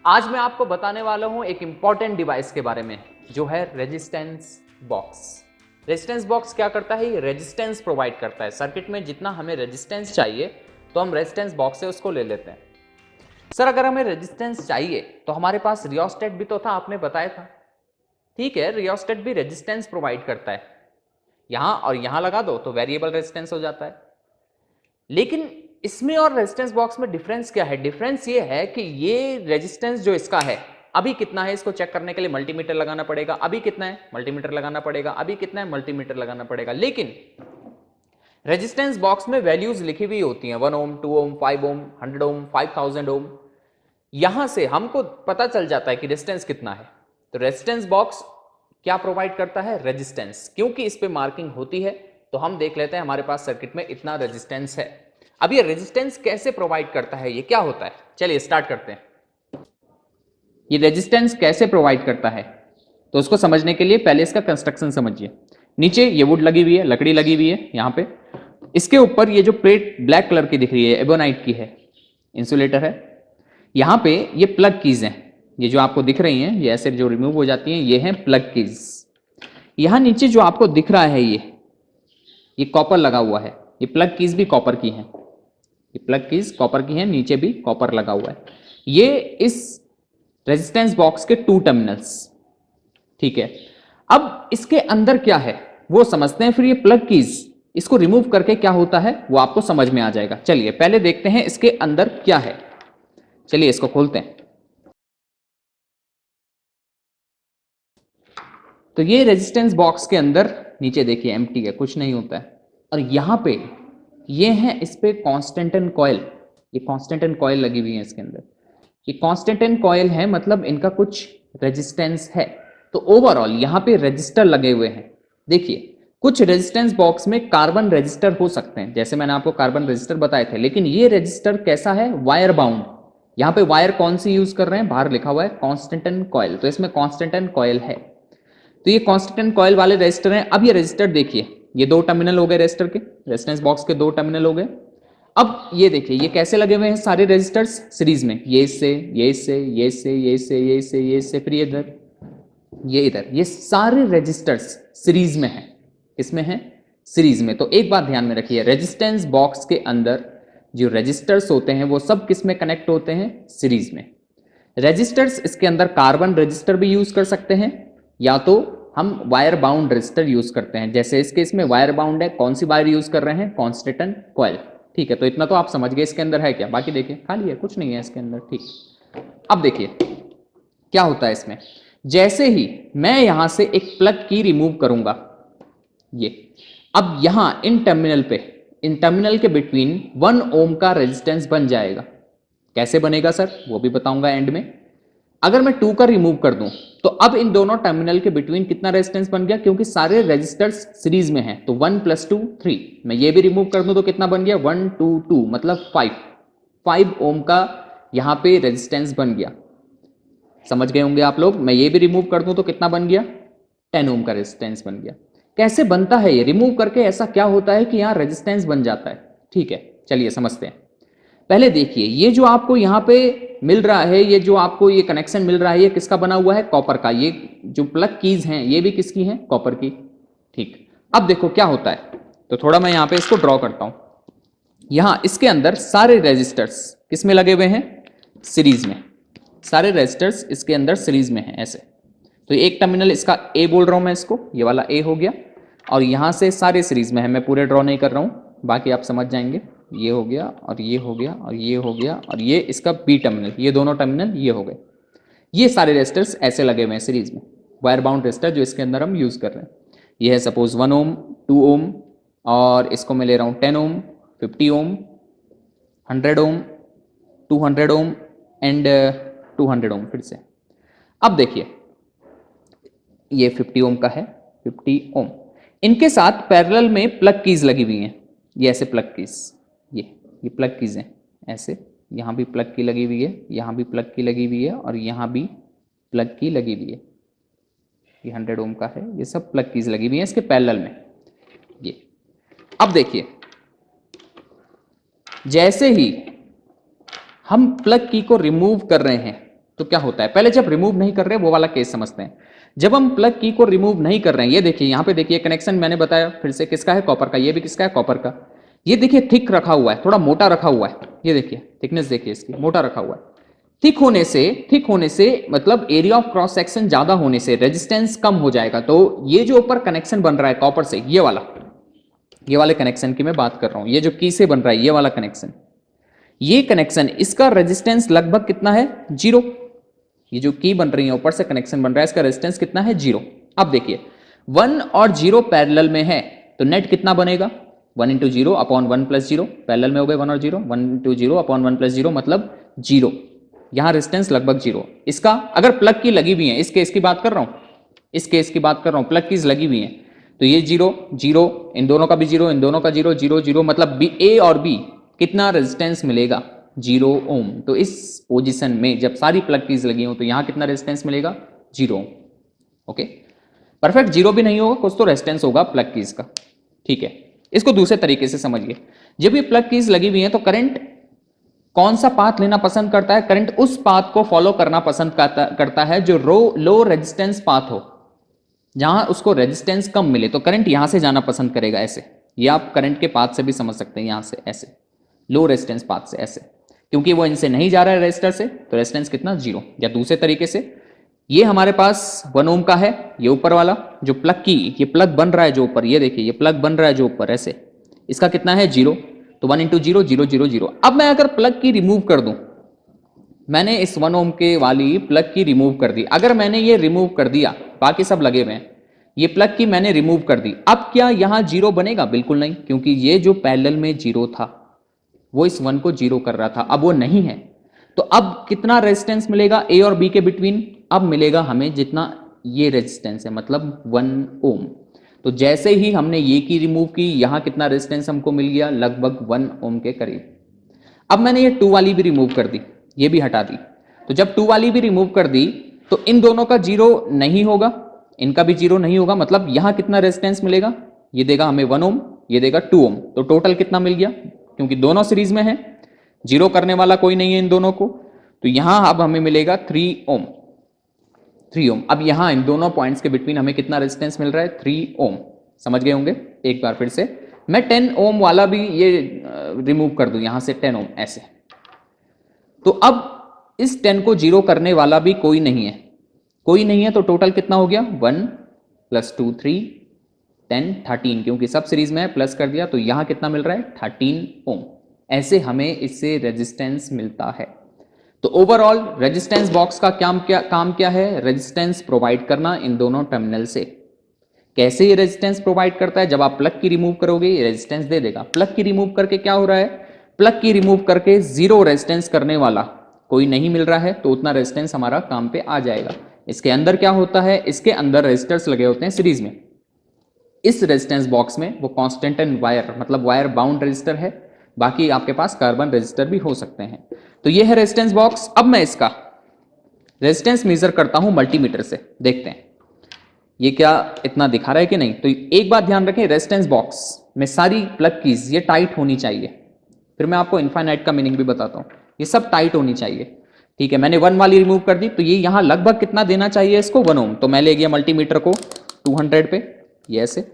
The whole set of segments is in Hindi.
आज मैं आपको बताने वाला हूं एक इंपॉर्टेंट डिवाइस के बारे में जो है रेजिस्टेंस बॉक्स। रेजिस्टेंस बॉक्स क्या करता है? ये रेजिस्टेंस प्रोवाइड करता है। सर्किट में जितना हमें रेजिस्टेंस चाहिए तो हम रेजिस्टेंस बॉक्स से उसको ले लेते हैं। सर अगर हमें रेजिस्टेंस चाहिए तो हमारे पास रियोस्टेट भी तो था, आपने बताया था। ठीक है, रियोस्टेट भी रेजिस्टेंस प्रोवाइड करता है। यहां और यहां लगा दो तो वेरिएबल रेजिस्टेंस हो जाता है। लेकिन इसमें और रेजिस्टेंस बॉक्स में डिफरेंस क्या है? डिफरेंस ये है कि ये रेजिस्टेंस जो इसका है अभी कितना है, इसको चेक करने के लिए मल्टीमीटर लगाना पड़ेगा। अभी कितना है, मल्टीमीटर लगाना पड़ेगा। अभी कितना है, मल्टीमीटर लगाना पड़ेगा। लेकिन रेजिस्टेंस बॉक्स में वैल्यूज लिखी हुई होती हैं, 1 ओम, 2 ओम, 5 ओम, 100 ओम, 5000 ओम। यहां से हमको पता चल जाता है कि रेजिस्टेंस कितना है। तो रेजिस्टेंस बॉक्स क्या प्रोवाइड करता है? रेजिस्टेंस। क्योंकि इस पे मार्किंग होती है तो हम देख लेते हैं हमारे पास सर्किट में इतना रेजिस्टेंस है। अब ये रेजिस्टेंस कैसे प्रोवाइड करता है, ये क्या होता है, चलिए स्टार्ट करते हैं। ये रेजिस्टेंस कैसे प्रोवाइड करता है तो उसको समझने के लिए पहले इसका कंस्ट्रक्शन समझिए। नीचे ये वुड लगी हुई है, लकड़ी लगी हुई है यहां पे। इसके ऊपर ये जो प्लेट ब्लैक कलर की दिख रही है, एबोनाइट की है, इंसुलेटर है। यहां पे ये प्लग कीज हैं, ये जो आपको दिख रही हैं, ये ऐसे जो रिमूव हो जाती हैं, ये हैं प्लग कीज। यहां नीचे जो आपको दिख रहा है ये कॉपर लगा हुआ है। ये प्लग कीज भी कॉपर की हैं, ये प्लग कीज कॉपर की हैं, नीचे भी कॉपर लगा हुआ है। ये इस रेजिस्टेंस बॉक्स के 2 टर्मिनल्स। ठीक है, अब इसके अंदर क्या है वो समझते हैं, फिर ये प्लग कीज इसको रिमूव करके क्या होता है वो आपको समझ में आ जाएगा। चलिए पहले देखते हैं इसके अंदर क्या है। चलिए इसको खोलते हैं। तो ये रेजिस्टेंस बॉक्स के अंदर नीचे देखिए एम्प्टी है, कुछ नहीं होता है। और यहां पे ये है, इस पे कांस्टेंटन कॉइल, ये कांस्टेंटन कॉइल लगी हुई है इसके अंदर। ये कांस्टेंटन कॉइल है, मतलब इनका कुछ रेजिस्टेंस है। तो ओवरऑल यहां पे रेजिस्टर लगे हुए हैं। देखिए कुछ रेजिस्टेंस बॉक्स में कार्बन रेजिस्टर हो सकते हैं, जैसे मैंने आपको कार्बन रेजिस्टर बताए थे। लेकिन ये रेजिस्टर कैसा है? Wire bound. यहां पे वायर कौन सी यूज कर रहे हैं? बाहर लिखा हुआ है कांस्टेंटन कॉइल, तो इसमें कांस्टेंटन कॉइल है। तो ये कांस्टेंट कॉइल वाले रेजिस्टर हैं। अब ये रेजिस्टर देखिए, ये 2 टर्मिनल हो गए रेजिस्टर के, रेजिस्टेंस बॉक्स के 2 टर्मिनल हो गए। अब ये देखिए ये कैसे लगे हुए हैं सारे रेजिस्टर्स सीरीज में, ये इससे, ये इससे, ये इससे, ये इससे, ये इससे, ये इससे, फिर ये इधर, ये इधर, ये सारे रेजिस्टर्स सीरीज में हैं। किसमें हैं? सीरीज में। तो एक बात ध्यान में रखिए, रेजिस्टेंस बॉक्स के अंदर जो रेजिस्टर्स होते हैं वो सब किस में कनेक्ट होते हैं? सीरीज में। रेजिस्टर्स इसके अंदर कार्बन रेजिस्टर भी यूज कर सकते हैं, या तो हम वायर बाउंड रेजिस्टर यूज करते हैं। जैसे इस केस में वायर बाउंड है, कौन सी वायर यूज कर रहे हैं? Constantan coil. ठीक है, तो इतना तो आप समझ गए इसके अंदर है क्या। बाकी देखिए खाली है, कुछ नहीं है इसके अंदर। ठीक, अब देखिए क्या होता है इसमें। जैसे ही मैं यहां से एक प्लग की रिमूव करूंगा, ये अब यहां इन टर्मिनल पे, इन टर्मिनल के बिटवीन 1 ओम का रेजिस्टेंस बन जाएगा। कैसे बनेगा सर? वो भी बताऊंगा एंड में। अगर मैं 2 का रिमूव कर दूं तो अब इन दोनों टर्मिनल के बिटवीन कितना रेजिस्टेंस बन गया? क्योंकि सारे रेजिस्टर्स सीरीज में हैं तो 1 + 2 3। मैं ये भी रिमूव कर दूं तो कितना बन गया? 1 2 2 मतलब 5 ओम का यहां पे रेजिस्टेंस बन गया। समझ गए होंगे आप लोग। मैं ये भी रिमूव कर दूं तो कितना बन गया? 10 ओम का रेजिस्टेंस बन गया। कैसे बनता है ये? रिमूव करके ऐसा क्या होता है कि यहां रेजिस्टेंस बन जाता है? ठीक है, चलिए समझते हैं। पहले देखिए ये जो आपको यहां पे मिल रहा है, ये जो आपको ये कनेक्शन मिल रहा है, ये किसका बना हुआ है? कॉपर का। ये जो प्लग कीज हैं ये भी किसकी हैं? कॉपर की। ठीक, अब देखो क्या होता है। तो थोड़ा मैं यहां पे इसको ड्रॉ करता हूं। यहां इसके अंदर सारे रेजिस्टर्स किस में लगे हुए हैं? सीरीज में। सारे रेजिस्टर्स इसके अंदर सीरीज में हैं ऐसे। तो एक टर्मिनल इसका ए बोल रहा हूं मैं इसको, ये वाला ए हो गया। और यहां से सारे सीरीज में है, मैं पूरे ड्रॉ नहीं कर रहा हूं, बाकी आप समझ जाएंगे। ये हो गया और ये हो गया और ये हो गया और ये इसका बी टर्मिनल, ये दोनों टर्मिनल ये हो गए। ये सारे रेजिस्टर्स ऐसे लगे हुए हैं सीरीज में, वायर बाउंड रेजिस्टर जो इसके अंदर हम यूज कर रहे हैं। ये है सपोज 1 ओम, 2 ओम, और इसको मैं ले रहा हूं 10 ओम, 50 ओम, 100 ओम, 200 ओम एंड 200 ओम फिर से। अब देखिए ये 50 ओम का है, 50 ओम। इनके साथ पैरेलल में प्लग कीज लगी हुई हैं, ये ऐसे प्लग कीज, ये प्लग कीज हैं ऐसे। यहाँ भी प्लग की लगी हुई है, यहाँ भी प्लग की लगी हुई है और यहाँ भी प्लग की लगी हुई है। ये 100 ओम का है, ये सब प्लग कीज लगी हुई है इसके पैरेलल में। ये अब देखिए जैसे ही हम प्लग की को रिमूव कर रहे हैं तो क्या होता है, पहले जब रिमूव नहीं कर रहे वो वाला केस समझते हैं। जब हम प्लग की को रिमूव नहीं कर रहे हैं, ये देखिए यहाँ पे देखिए कनेक्शन मैंने बताया फिर से किसका है, कॉपर का, ये भी किसका है, कॉपर का। ये देखिए थिक रखा हुआ है, थोड़ा मोटा रखा हुआ है, ये देखिए थिकनेस देखिए इसकी, मोटा रखा हुआ है। थिक होने से मतलब एरिया ऑफ क्रॉस सेक्शन ज्यादा होने से रेजिस्टेंस कम हो जाएगा। तो ये जो ऊपर कनेक्शन बन रहा है कॉपर से, ये वाले कनेक्शन की मैं बात कर रहा हूं, ये जो की से बन रहा है ये वाला कनेक्शन, ये कनेक्शन इसका रेजिस्टेंस लगभग कितना है, 0। ये जो की बन रही है ऊपर से कनेक्शन बन रहा है, इसका रेजिस्टेंस कितना है, 0। अब देखिए 1 और 0 पैरेलल में है तो नेट कितना बनेगा, 1 इंटू 0 अपॉन 1 प्लस 0, पैरेलल में हो गए 1 और 0, 1 इंटू 0 अपॉन 1 प्लस 0 मतलब 0। यहां रेजिस्टेंस लगभग 0। इसका अगर प्लग की लगी हुई है, इस केस की बात कर रहा हूं, इस केस की बात कर रहा हूं, प्लग कीज लगी हुई है तो ये 0 0, इन दोनों का भी 0, इन दोनों का 0 0 0 मतलब बी, ए और बी कितना रेजिस्टेंस मिलेगा, 0 ओम। तो इस पोजीशन में जब सारी प्लग कीज लगी हो तो यहां कितना रेजिस्टेंस मिलेगा, 0 ओम। ओके, परफेक्ट 0 भी नहीं होगा, कुछ तो रेजिस्टेंस होगा प्लग कीज का। ठीक है, इसको दूसरे तरीके से समझिए। जब ये प्लग कीज लगी हुई है तो करंट कौन सा पाथ लेना पसंद करता है, करंट उस पाथ को फॉलो करना पसंद करता है जो लो रेजिस्टेंस पाथ हो, जहां उसको रेजिस्टेंस कम मिले। तो करंट यहां से जाना पसंद करेगा ऐसे, ये आप करंट के पाथ से भी समझ सकते हैं, यहां से ऐसे लो रेजिस्टेंस पाथ से ऐसे, क्योंकि वो इनसे नहीं जा रहा है रेजिस्टर से, तो रेजिस्टेंस कितना, 0। या दूसरे तरीके से ये हमारे पास 1 ओम का है, ये ऊपर वाला जो प्लग की, ये प्लग बन रहा है जो ऊपर, ये देखिए ये प्लग बन रहा है जो ऊपर ऐसे, इसका कितना है, 0। तो 1 इंटू 0 0 0 0। अब मैं अगर प्लग की रिमूव कर दूं, मैंने इस 1 ओम के वाली प्लग की रिमूव कर दी, अगर मैंने ये रिमूव कर दिया, बाकी सब लगे हुए हैं, ये प्लग की मैंने रिमूव कर दी, अब क्या यहां 0 बनेगा, बिल्कुल नहीं, क्योंकि ये जो पैरेलल में 0 था वो इस 1 को 0 कर रहा था, अब वो नहीं है। तो अब कितना रेजिस्टेंस मिलेगा ए और बी के बिटवीन, अब मिलेगा हमें जितना ये रेजिस्टेंस है, मतलब 1 ओम। तो जैसे ही हमने ये की रिमूव की, यहां कितना रेजिस्टेंस हमको मिल गया, लगभग 1 ओम के करीब। अब मैंने ये 2 वाली भी रिमूव कर दी, ये भी हटा दी। तो जब 2 वाली भी रिमूव कर दी तो इन दोनों का 0 नहीं होगा, इनका भी 0 नहीं होगा, मतलब यहां कितना रेजिस्टेंस मिलेगा, ये देगा हमें 1 ओम, ये देगा 2 ओम। तो टोटल कितना मिल गया, क्योंकि दोनों सीरीज में है, 0 करने वाला कोई नहीं है इन दोनों को, तो यहां अब हमें मिलेगा 3 ओम, 3 ओम। अब यहां इन दोनों पॉइंट्स के बिटवीन हमें कितना रेजिस्टेंस मिल रहा है, 3 ओम। समझ गए होंगे। एक बार फिर से मैं 10 ओम वाला भी ये रिमूव कर दूं, यहां से 10 ओम ऐसे, तो अब इस 10 को 0 करने वाला भी कोई नहीं है, कोई नहीं है, तो टोटल कितना हो गया, 1 प्लस 2 3 10 13, क्योंकि सब सीरीज में है, प्लस कर दिया, तो यहां कितना मिल रहा है, 13 ओम। ऐसे हमें इससे रेजिस्टेंस मिलता है। तो ओवरऑल रेजिस्टेंस बॉक्स का काम क्या है, रेजिस्टेंस प्रोवाइड करना इन दोनों टर्मिनल से। कैसे ये रेजिस्टेंस प्रोवाइड करता है, जब आप प्लग की रिमूव करोगे ये रेजिस्टेंस दे देगा। प्लग की रिमूव करके क्या हो रहा है, प्लग की रिमूव करके 0 रेजिस्टेंस करने वाला कोई नहीं मिल रहा है, तो उतना रेजिस्टेंस हमारा काम पे आ जाएगा। इसके अंदर क्या होता है, इसके अंदर रेजिस्टर्स लगे होते हैं सीरीज में। इस रेजिस्टेंस बॉक्स में वो कांस्टेंट एंड वायर, मतलब वायर बाउंड रेजिस्टर है, बाकी आपके पास कार्बन रेजिस्टर भी हो सकते हैं। तो ये है रेजिस्टेंस बॉक्स। अब मैं इसका रेजिस्टेंस मेजर करता हूं मल्टीमीटर से, देखते हैं ये क्या इतना दिखा रहा है कि नहीं। तो एक बात ध्यान रखें, रेजिस्टेंस बॉक्स में सारी प्लग कीज ये टाइट होनी चाहिए। फिर मैं आपको इनफाइनाइट का मीनिंग भी बताता हूं, ये सब टाइट होनी चाहिए। ठीक है, मैंने 1 वाली रिमूव कर दी, तो ये यहां लगभग कितना देना चाहिए इसको, 1 ओम। तो मैं ले गया मल्टीमीटर को 200 पे, ये ऐसे,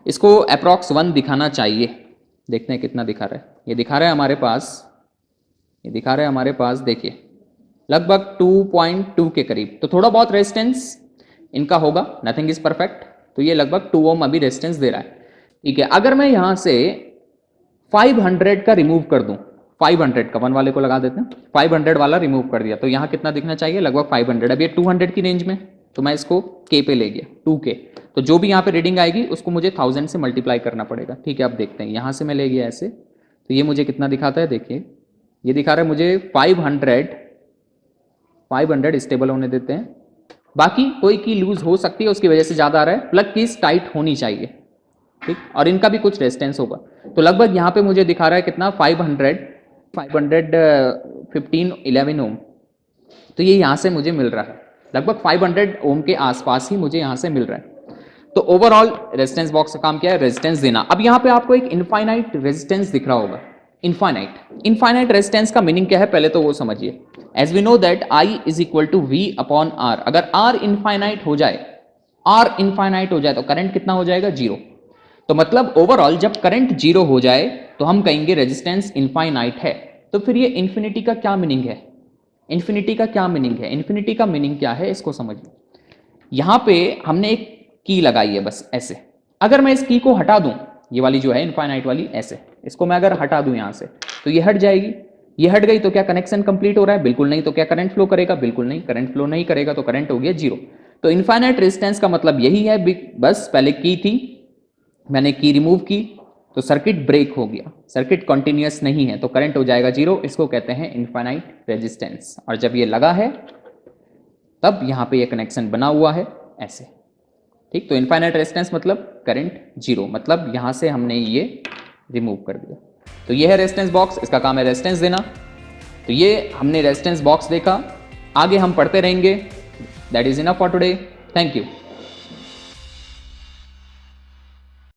इसको अप्रॉक्स 1 दिखाना चाहिए। देखते हैं कितना दिखा रहा है, ये दिखा रहा है हमारे पास, ये दिखा रहा है हमारे पास, देखिए लगभग 2.2 के करीब। तो थोड़ा बहुत रेजिस्टेंस इनका होगा, नथिंग इज परफेक्ट। तो ये लगभग 2 ओम अभी रेजिस्टेंस दे रहा है। ठीक है, अगर मैं यहां से 500 का रिमूव कर दूं, 500 का 1 वाले को लगा देते हैं, 500 वाला रिमूव कर दिया, तो यहां कितना दिखना चाहिए, लगभग 500। अब ये 200 की रेंज में, तो मैं इसको के पे ले गया, 2K। तो जो भी यहाँ पे रीडिंग आएगी उसको मुझे 1000 से मल्टीप्लाई करना पड़ेगा। ठीक है, अब देखते हैं, यहां से मैं ले गया ऐसे, तो ये मुझे कितना दिखाता है, देखिए ये दिखा रहा है मुझे 500 स्टेबल होने देते हैं, बाकी कोई की लूज हो सकती है, उसकी वजह से ज्यादा आ रहा है। प्लग कीज टाइट होनी चाहिए, ठीक, और इनका भी कुछ रेजिस्टेंस होगा। तो लगभग यहाँ पे मुझे दिखा रहा है कितना, 515 11 ओम। तो ये यहाँ से मुझे मिल रहा है, लगभग 500 ओम के आसपास ही मुझे यहाँ से मिल रहा है। तो ओवरऑल रेजिस्टेंस बॉक्स का काम क्या है, रेजिस्टेंस देना। अब यहाँ पे आपको एक इनफाइनाइट रेजिस्टेंस दिख रहा होगा, इनफाइनाइट रेजिस्टेंस का मीनिंग क्या है, पहले तो वो समझिए। As we know that I is equal to V upon R. अगर आर इनफाइनाइट हो जाए, आर इनफाइनाइट हो जाए तो करंट कितना हो जाएगा? जीरो। तो मतलब ओवरऑल जब करंट जीरो हो जाए तो हम कहेंगे रेजिस्टेंस इनफाइनाइट है। तो फिर ये इन्फिनिटी का क्या मीनिंग है? इन्फिनिटी का क्या मीनिंग है? इन्फिनिटी का मीनिंग क्या है इसको समझिए। यहां पे हमने एक की लगाई है बस ऐसे। अगर मैं इस की को हटा दूं, ये वाली जो है इनफाइनाइट वाली, ऐसे इसको मैं अगर हटा दूं यहां से, तो ये हट जाएगी। ये हट गई तो क्या कनेक्शन कंप्लीट हो रहा है? बिल्कुल नहीं। तो क्या करंट फ्लो करेगा? बिल्कुल नहीं। करंट फ्लो नहीं करेगा तो करंट हो गया जीरो। तो इनफाइनाइट रेजिस्टेंस का मतलब यही है। बस पहले की थी, मैंने की रिमूव की तो सर्किट ब्रेक हो गया, सर्किट कॉन्टिन्यूअस नहीं है तो करंट हो जाएगा जीरो। इसको कहते हैं इनफाइनाइट रेजिस्टेंस। और जब ये लगा है तब यहां पे ये कनेक्शन बना हुआ है ऐसे। ठीक, तो इनफाइनाइट रेजिस्टेंस मतलब करंट जीरो, मतलब यहां से हमने ये रिमूव कर दिया। तो ये है रेजिस्टेंस बॉक्स, इसका काम है रेजिस्टेंस देना। तो ये हमने रेजिस्टेंस बॉक्स देखा, आगे हम पढ़ते रहेंगे। That is enough for today. Thank you.